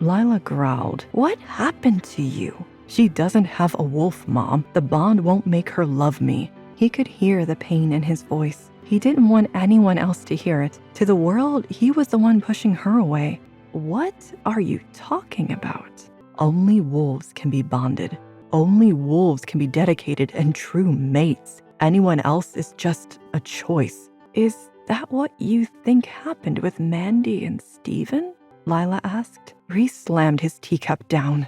Lila growled. What happened to you? She doesn't have a wolf, Mom. The bond won't make her love me. He could hear the pain in his voice. He didn't want anyone else to hear it. To the world, he was the one pushing her away. What are you talking about? Only wolves can be bonded. Only wolves can be dedicated and true mates. Anyone else is just a choice. Is that what you think happened with Mandy and Steven? Lila asked. Reece slammed his teacup down.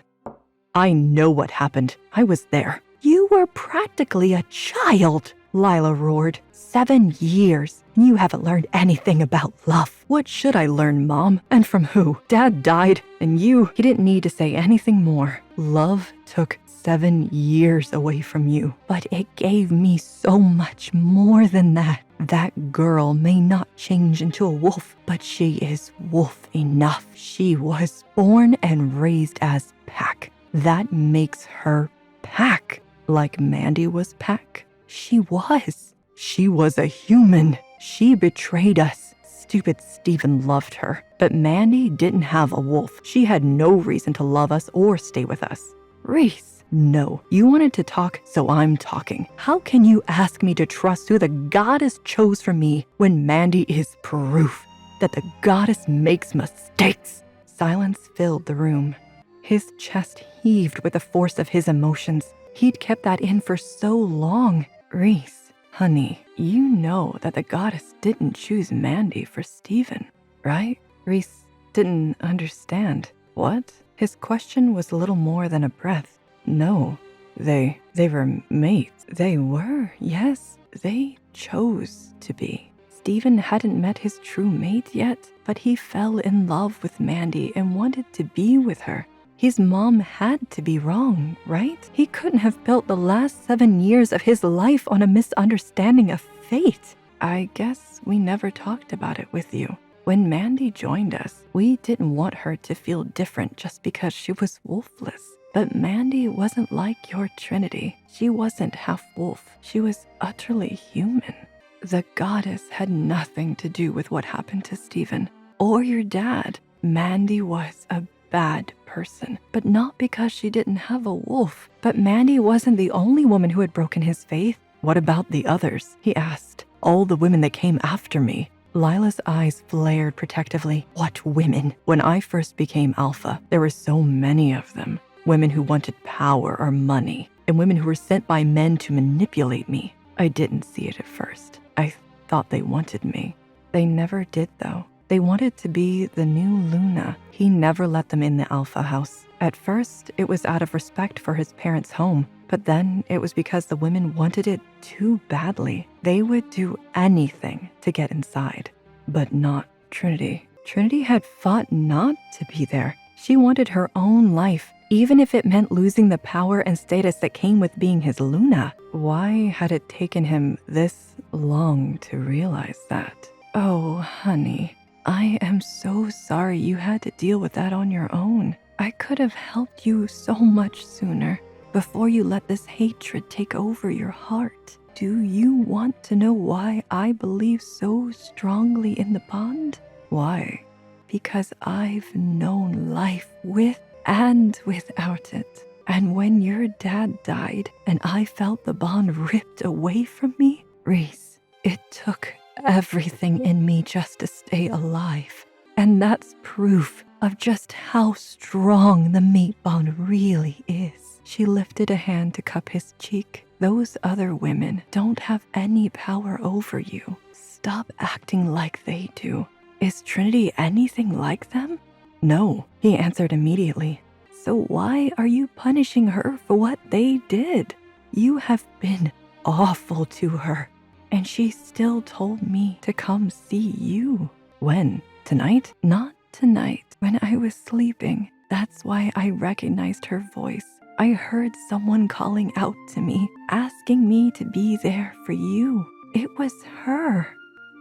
I know what happened. I was there. You were practically a child, Lila roared. 7 years. You haven't learned anything about love. What should I learn, Mom? And from who? Dad died, and he didn't need to say anything more. Love took 7 years away from you, but it gave me so much more than that. That girl may not change into a wolf, but she is wolf enough. She was born and raised as Pack. That makes her Pack. Like Mandy was Pack. She was a human. She betrayed us. Stupid Steven loved her. But Mandy didn't have a wolf. She had no reason to love us or stay with us. Reece, no. You wanted to talk, so I'm talking. How can you ask me to trust who the goddess chose for me when Mandy is proof that the goddess makes mistakes? Silence filled the room. His chest heaved with the force of his emotions. He'd kept that in for so long. Reece, honey, you know that the goddess didn't choose Mandy for Steven, right? Reece didn't understand. What? His question was little more than a breath. No, they were mates. They were, yes, they chose to be. Steven hadn't met his true mate yet, but he fell in love with Mandy and wanted to be with her. His mom had to be wrong, right? He couldn't have built the last 7 years of his life on a misunderstanding of fate. I guess we never talked about it with you. When Mandy joined us, we didn't want her to feel different just because she was wolfless. But Mandy wasn't like your Trinity. She wasn't half wolf. She was utterly human. The goddess had nothing to do with what happened to Steven or your dad. Mandy was a bad person, but not because she didn't have a wolf. But Mandy wasn't the only woman who had broken his faith. What about the others? He asked. All the women that came after me. Lila's eyes flared protectively. What women? When I first became alpha, there were so many of them. Women who wanted power or money, and women who were sent by men to manipulate me. I didn't see it at first. I thought they wanted me. They never did, though. They wanted to be the new Luna. He never let them in the Alpha house. At first, it was out of respect for his parents' home, but then it was because the women wanted it too badly. They would do anything to get inside, but not Trinity. Trinity had fought not to be there. She wanted her own life, even if it meant losing the power and status that came with being his Luna. Why had it taken him this long to realize that? Oh, honey. I am so sorry you had to deal with that on your own. I could have helped you so much sooner, before you let this hatred take over your heart. Do you want to know why I believe so strongly in the bond? Why? Because I've known life with and without it. And when your dad died and I felt the bond ripped away from me, Reece, it took everything in me just to stay alive. And that's proof of just how strong the mate bond really is. She lifted a hand to cup his cheek. Those other women don't have any power over you. Stop acting like they do. Is Trinity anything like them? No, he answered immediately. So why are you punishing her for what they did? You have been awful to her. And she still told me to come see you. When? Tonight? Not tonight. When I was sleeping. That's why I recognized her voice. I heard someone calling out to me, asking me to be there for you. It was her.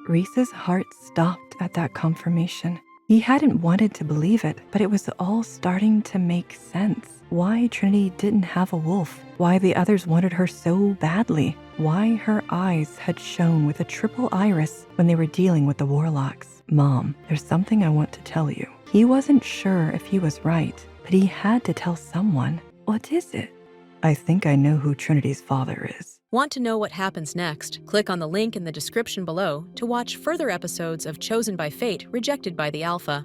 Reese's heart stopped at that confirmation. He hadn't wanted to believe it, but it was all starting to make sense. Why Trinity didn't have a wolf. Why the others wanted her so badly. Why her eyes had shone with a triple iris when they were dealing with the warlocks. Mom, there's something I want to tell you. He wasn't sure if he was right, but he had to tell someone. What is it? I think I know who Trinity's father is. Want to know what happens next? Click on the link in the description below to watch further episodes of Chosen by Fate, Rejected by the Alpha.